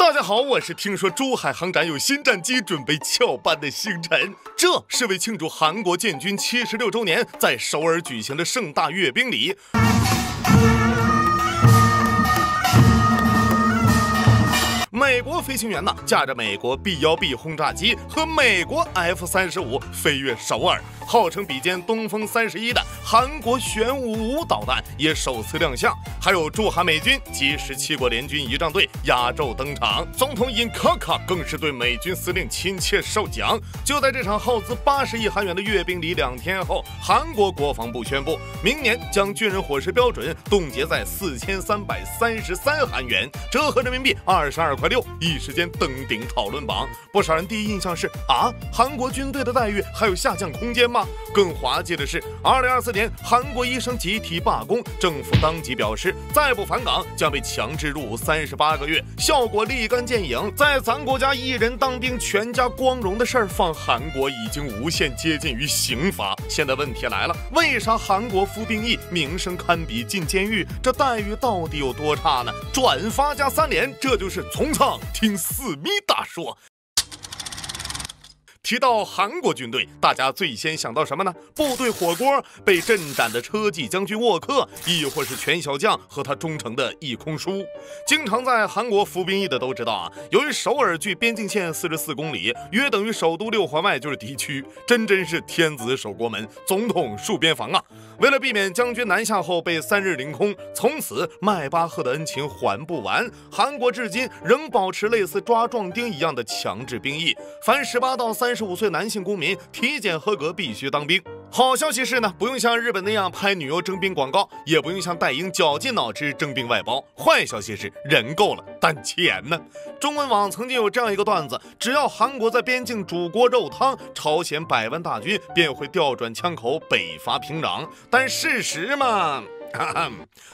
大家好，我是听说珠海航展有新战机准备翘班的星辰，这是为庆祝韩国建军76周年，在首尔举行的盛大阅兵礼。美国飞行员呢，驾着美国 B-1B 轰炸机和美国 F-35飞越首尔，号称比肩东风31的韩国玄武5导弹也首次亮相，还有驻韩美军及17国联军仪仗队压轴登场，总统尹卡卡更是对美军司令亲切授奖。就在这场耗资80亿韩元的阅兵礼2天后，韩国国防部宣布，明年将军人伙食标准冻结在4333韩元，折合人民币22块6，一时间登顶讨论榜。不少人第一印象是韩国军队的待遇还有下降空间吗？更滑稽的是，2024年韩国医生集体罢工，政府当即表示，再不返岗将被强制入伍38个月，效果立竿见影。在咱国家一人当兵全家光荣的事儿，放韩国已经无限接近于刑罚。现在问题来了，为啥韩国服兵役名声堪比进监狱？这待遇到底有多差呢？转发加3连，这就是从唱听思密达说。提到韩国军队，大家最先想到什么呢？部队火锅、被镇斩的车骑将军沃克，亦或是全小将和他忠诚的义空叔。经常在韩国服兵役的都知道由于首尔距边境线44公里，约等于首都6环外就是敌区，真是天子守国门，总统戍边防啊！为了避免将军南下后被3日凌空，从此迈巴赫的恩情还不完，韩国至今仍保持类似抓壮丁一样的强制兵役，凡18到35岁男性公民体检合格必须当兵。好消息是呢，不用像日本那样拍女优征兵广告，也不用像戴英绞尽脑汁征兵外包。坏消息是人够了，但钱呢？中文网曾经有这样一个段子，只要韩国在边境煮锅肉汤，朝鲜100万大军便会调转枪口北伐平壤。但事实嘛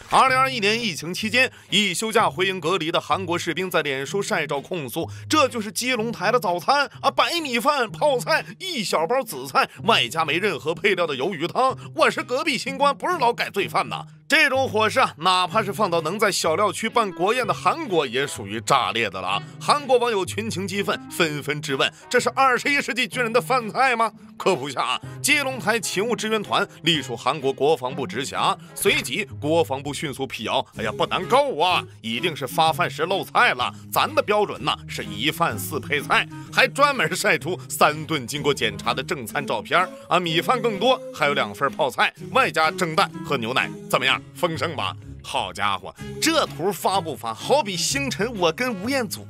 ，2021年疫情期间，一休假回营隔离的韩国士兵在脸书晒照控诉，这就是基隆台的早餐白米饭、泡菜、一小包紫菜，外加没任何配料的鱿鱼汤。我是隔壁新官，不是劳改罪犯呐！这种伙食哪怕是放到能在小料区办国宴的韩国，也属于炸裂的了韩国网友群情激愤，纷纷质问：这是21世纪军人的饭菜吗？科普下基隆台勤务支援团隶属韩国国防部直辖，随即国防部迅速辟谣：不能够一定是发饭时漏菜了，咱的标准是1饭4配菜，还专门晒出3顿经过检查的正餐照片米饭更多，还有2份泡菜，外加蒸蛋和牛奶，怎么样？丰盛吧？好家伙，这图发不发，好比星辰我跟吴彦祖，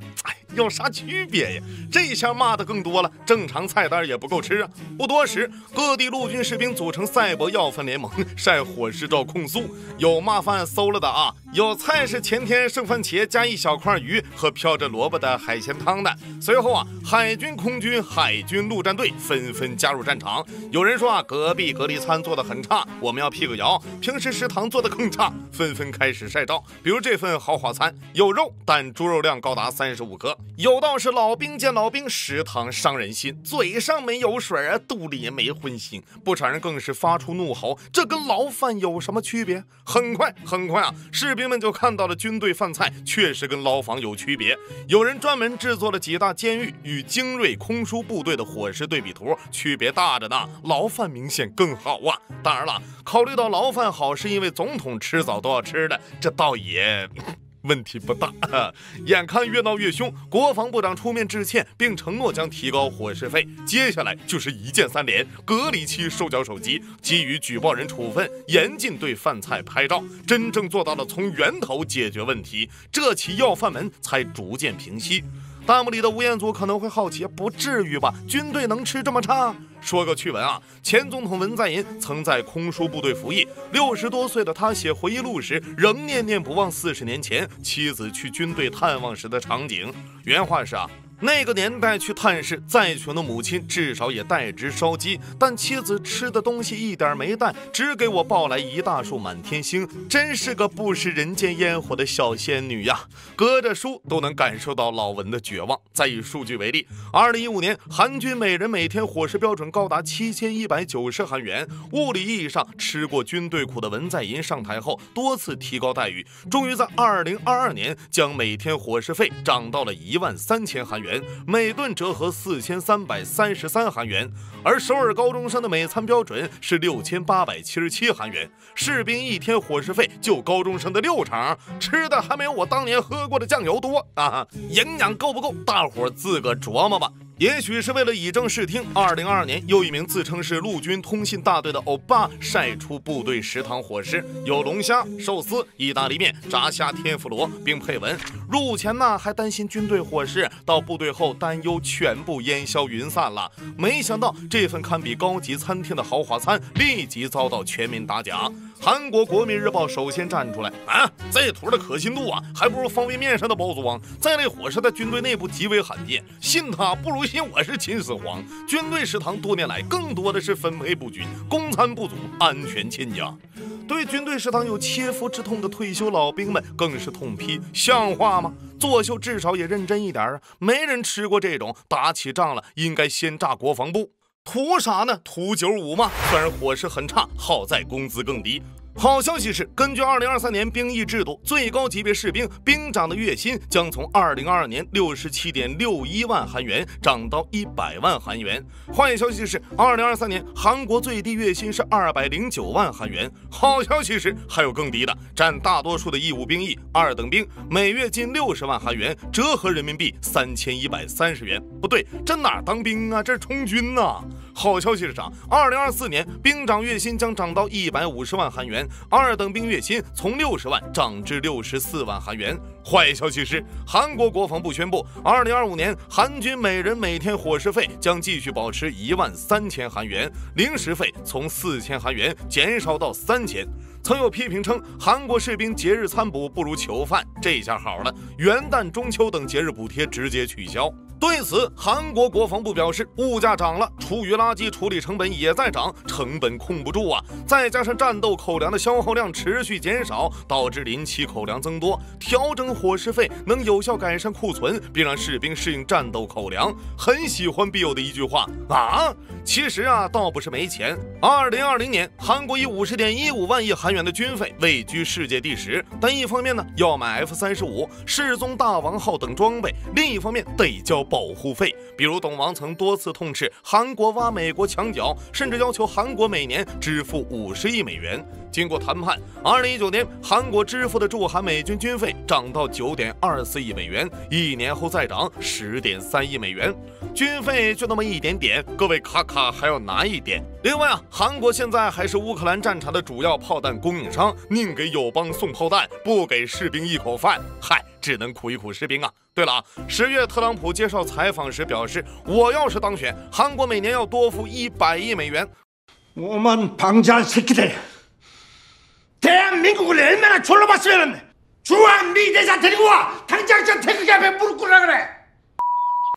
有啥区别呀？这下骂的更多了，正常菜单也不够吃不多时，各地陆军士兵组成赛博要饭联盟，晒伙食照控诉，有骂饭馊了的有菜是前天剩番茄加1小块鱼和飘着萝卜的海鲜汤的。随后海军、空军、海军陆战队纷纷加入战场。有人说隔壁隔离餐做的很差，我们要辟个谣，平时食堂做的更差，纷纷开始晒照。比如这份豪华餐有肉，但猪肉量高达35克。有道是老兵见老兵，食堂伤人心，嘴上没油水肚里也没荤腥。不少人更是发出怒吼：这跟牢饭有什么区别？很快士兵们就看到了军队饭菜确实跟牢房有区别。有人专门制作了几大监狱与精锐空疏部队的伙食对比图，区别大着呢，牢饭明显更好当然了，考虑到牢饭好是因为总统迟早都要吃的，这倒也问题不大眼看越闹越凶，国防部长出面致歉，并承诺将提高伙食费。接下来就是一键3连：隔离期收缴手机，给予举报人处分，严禁对饭菜拍照，真正做到了从源头解决问题，这起要饭门才逐渐平息。弹幕里的吴彦祖可能会好奇，不至于吧？军队能吃这么差？说个趣闻前总统文在寅曾在空疏部队服役，60多岁的他写回忆录时，仍念念不忘40年前妻子去军队探望时的场景。原话是那个年代去探视，再穷的母亲至少也带只烧鸡，但妻子吃的东西一点没带，只给我抱来一大束满天星，真是个不食人间烟火的小仙女呀！隔着书都能感受到老文的绝望。再以数据为例，2015年韩军每人每天伙食标准高达7190韩元，物理意义上吃过军队苦的文在寅上台后多次提高待遇，终于在2022年将每天伙食费涨到了13000韩元，每顿折合4333韩元。而首尔高中生的每餐标准是6877韩元，士兵一天伙食费就高中生的6成，吃的还没有我当年喝过的酱油多啊！营养够不够，大伙自个琢磨吧。也许是为了以正视听，2022年又一名自称是陆军通信大队的欧巴晒出部队食堂伙食，有龙虾、寿司、意大利面、炸虾、天妇罗，并配文：入前呢还担心军队伙食，到部队后担忧全部烟消云散了。没想到这份堪比高级餐厅的豪华餐立即遭到全民打假。韩国国民日报首先站出来啊，这图的可信度啊，还不如方便面上的包装。这类伙食在军队内部极为罕见，信他不如信我是秦始皇。军队食堂多年来更多的是分配不均、供餐不足、安全欠佳。对军队食堂有切肤之痛的退休老兵们更是痛批：像话吗？作秀至少也认真一点啊！没人吃过这种，打起仗了应该先炸国防部。图啥呢？图95嘛。虽然伙食很差，好在工资更低。好消息是，根据2023年兵役制度，最高级别士兵兵长的月薪将从2022年67.61万韩元涨到100万韩元。坏消息是，2023年韩国最低月薪是209万韩元。好消息是，还有更低的，占大多数的义务兵役2等兵，每月近60万韩元，折合人民币3130元。不对，这哪当兵啊？这是充军啊！好消息是啥？2024年兵长月薪将涨到150万韩元，2等兵月薪从60万涨至64万韩元。坏消息是，韩国国防部宣布，2025年韩军每人每天伙食费将继续保持13000韩元，零食费从4000韩元减少到3000。曾有批评称，韩国士兵节日餐补不如囚犯，这下好了，元旦、中秋等节日补贴直接取消。对此，韩国国防部表示，物价涨了，厨余垃圾处理成本也在涨，成本控不住啊！再加上战斗口粮的消耗量持续减少，导致临期口粮增多。调整伙食费能有效改善库存，并让士兵适应战斗口粮。很喜欢笔友的一句话啊！其实啊，倒不是没钱。2020年，韩国以50.15万亿韩元的军费位居世界第10，但一方面呢要买 F-35、世宗大王号等装备，另一方面得交保护费。比如董王曾多次痛斥韩国挖美国墙角，甚至要求韩国每年支付50亿美元。经过谈判，2019年韩国支付的驻韩美军军费涨到9.24亿美元，1年后再涨10.3亿美元。军费就那么一点点，各位卡卡还要拿一点。另外啊，韩国现在还是乌克兰战场的主要炮弹供应商，宁给友邦送炮弹，不给士兵一口饭。嗨，只能苦一苦士兵啊。对了，10月特朗普接受采访时表示，我要是当选，韩国每年要多付100亿美元。오만 방자한 새끼들! 대한민국을 얼마나 졸라봤으면 주한미대사 데리고 와! 당장 저 태극기 앞에 무릎 꿇으라 그래!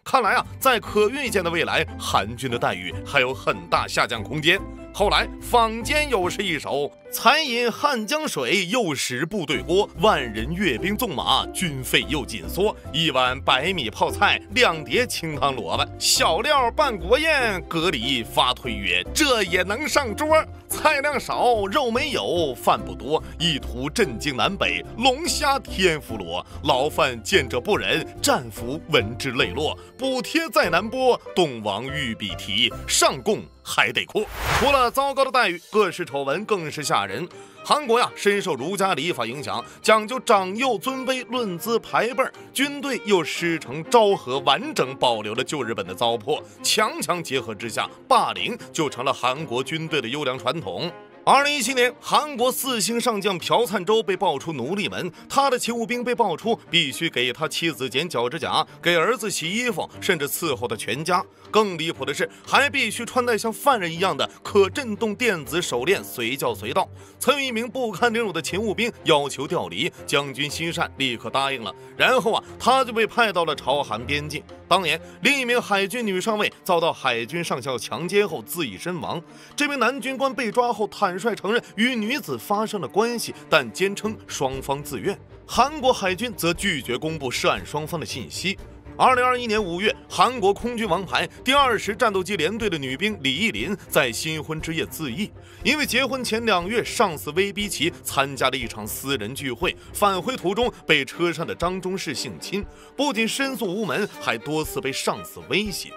看来啊，在可预见的未来，韩军的待遇还有很大下降空间。后来坊间有诗一首：才饮汉江水，又食部队锅。万人阅兵纵马，军费又紧缩。一碗白米泡菜，2碟清汤萝卜。小料拌国宴，隔离发推约，这也能上桌？菜量少，肉没有，饭不多，意图震惊南北。龙虾天妇罗，牢饭见者不忍，战俘闻之泪落。补贴再难拨，东王御笔题，上供还得阔。除了糟糕的待遇，各式丑闻更是吓人。韩国呀，深受儒家礼法影响，讲究长幼尊卑、论资排辈，军队又师承昭和，完整保留了旧日本的糟粕，强强结合之下，霸凌就成了韩国军队的优良传统。2017年，韩国4星上将朴灿周被爆出奴隶门，他的勤务兵被爆出必须给他妻子剪脚趾甲，给儿子洗衣服，甚至伺候他全家。更离谱的是，还必须穿戴像犯人一样的可震动电子手链，随叫随到。曾有一名不堪凌辱的勤务兵要求调离，将军心善立刻答应了，然后他就被派到了朝韩边境。当年，另一名海军女上尉遭到海军上校强奸后自缢身亡。这名男军官被抓后坦率承认与女子发生了关系，但坚称双方自愿。韩国海军则拒绝公布涉案双方的信息。2021年5月，韩国空军王牌第20战斗机联队的女兵李义林在新婚之夜自缢，因为结婚前2月上司威逼其参加了一场私人聚会，返回途中被车上的张中士性侵，不仅申诉无门，还多次被上司威胁。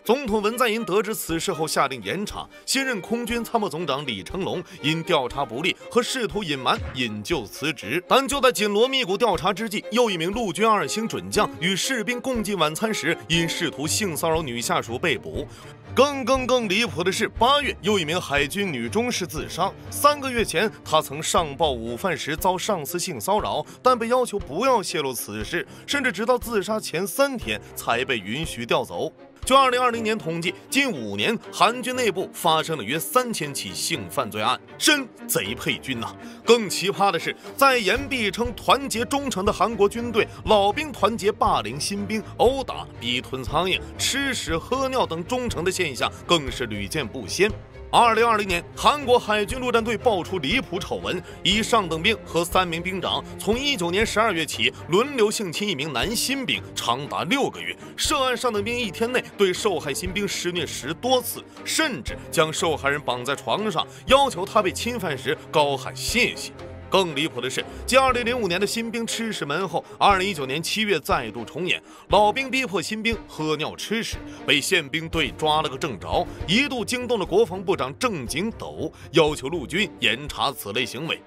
总统文在寅得知此事后下令严查，新任空军参谋总长李成龙因调查不力和试图隐瞒引咎辞职。但就在紧锣密鼓调查之际，又一名陆军2星准将与士兵共进晚餐时因试图性骚扰女下属被捕。更离谱的是，8月又一名海军女中士自杀。3个月前，她曾上报午饭时遭上司性骚扰，但被要求不要泄露此事，甚至直到自杀前3天才被允许调走。就2020年统计，近5年，韩军内部发生了约3000起性犯罪案，真贼配军呐！更奇葩的是，在言必称团结忠诚的韩国军队，老兵团结霸凌新兵、殴打、逼吞苍蝇、吃屎喝尿等忠诚的现象更是屡见不鲜。2020年，韩国海军陆战队爆出离谱丑闻，一上等兵和3名兵长从19年12月起轮流性侵一名男新兵，长达6个月。涉案上等兵1天内对受害新兵施虐10多次，甚至将受害人绑在床上，要求他被侵犯时高喊谢谢。更离谱的是，继2005年的新兵吃屎门后，2019年7月再度重演，老兵逼迫新兵喝尿吃屎，被宪兵队抓了个正着，一度惊动了国防部长郑景斗，要求陆军严查此类行为。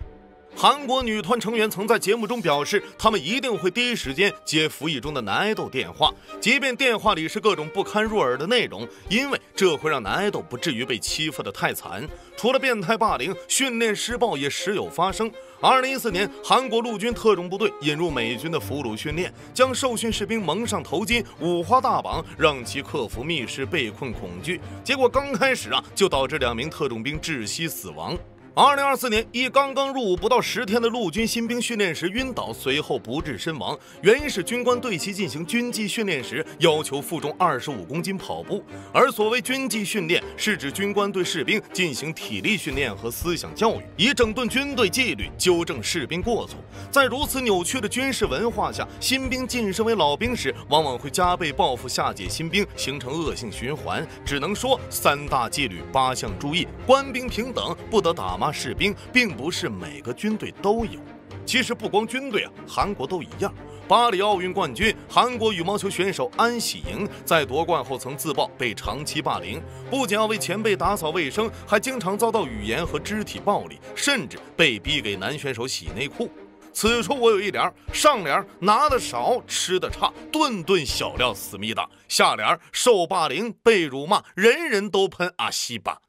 韩国女团成员曾在节目中表示，他们一定会第一时间接服役中的男爱豆电话，即便电话里是各种不堪入耳的内容，因为这会让男爱豆不至于被欺负得太惨。除了变态霸凌，训练施暴也时有发生。2014年，韩国陆军特种部队引入美军的俘虏训练，将受训士兵蒙上头巾，五花大绑，让其克服密室被困恐惧。结果刚开始就导致2名特种兵窒息死亡。2024年，一刚刚入伍不到10天的陆军新兵训练时晕倒，随后不治身亡。原因是军官对其进行军纪训练时要求负重25公斤跑步，而所谓军纪训练是指军官对士兵进行体力训练和思想教育，以整顿军队纪律，纠正士兵过错。在如此扭曲的军事文化下，新兵晋升为老兵时，往往会加倍报复下届新兵，形成恶性循环。只能说3大纪律8项注意，官兵平等，不得打骂士兵，并不是每个军队都有。其实不光军队韩国都一样。巴黎奥运冠军韩国羽毛球选手安喜莹在夺冠后曾自曝被长期霸凌，不仅要为前辈打扫卫生，还经常遭到语言和肢体暴力，甚至被逼给男选手洗内裤。此处我有一联，上联拿得少吃得差，顿顿小料思密达；下联受霸凌被辱骂，人人都喷阿西吧。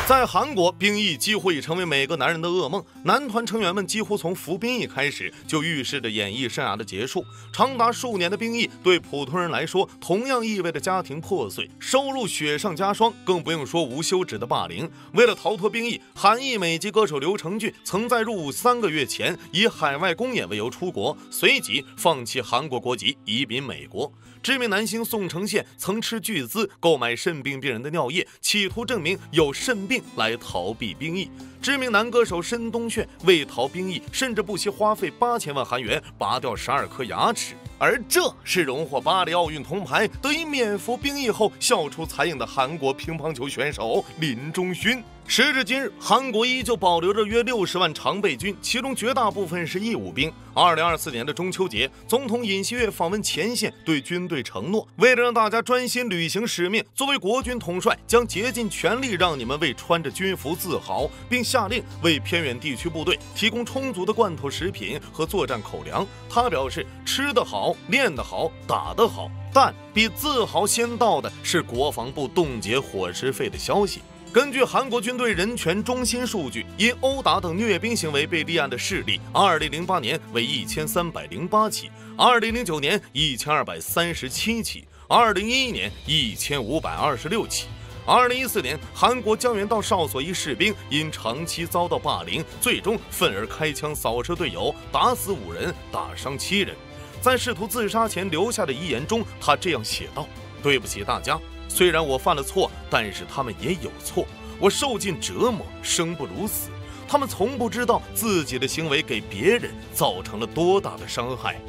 在韩国，兵役几乎已成为每个男人的噩梦。男团成员们几乎从服兵役开始，就预示着演艺生涯的结束。长达数年的兵役，对普通人来说，同样意味着家庭破碎，收入雪上加霜，更不用说无休止的霸凌。为了逃脱兵役，韩裔美籍歌手刘承俊曾在入伍3个月前，以海外公演为由出国，随即放弃韩国国籍，移民美国。知名男星宋承宪曾斥巨资购买肾病病人的尿液，企图证明有肾病来逃避兵役。知名男歌手申东炫为逃兵役，甚至不惜花费8000万韩元拔掉12颗牙齿。而这是荣获巴黎奥运铜牌，得以免服兵役后笑出残影的韩国乒乓球选手林中勋。时至今日，韩国依旧保留着约60万常备军，其中绝大部分是义务兵。2024年的中秋节，总统尹锡悦访问前线，对军队承诺，为了让大家专心履行使命，作为国军统帅，将竭尽全力让你们为穿着军服自豪，并下令为偏远地区部队提供充足的罐头食品和作战口粮。他表示，吃得好，练得好，打得好，但比自豪先到的是国防部冻结伙食费的消息。根据韩国军队人权中心数据，因殴打等虐兵行为被立案的事例，2008年为1308起，2009年1237起，2011年1526起。2014年，韩国江原道哨所一士兵因长期遭到霸凌，最终愤而开枪扫射队友，打死5人，打伤7人。在在试图自杀前留下的遗言中，他这样写道：对不起大家，虽然我犯了错，但是他们也有错，我受尽折磨，生不如死，他们从不知道自己的行为给别人造成了多大的伤害。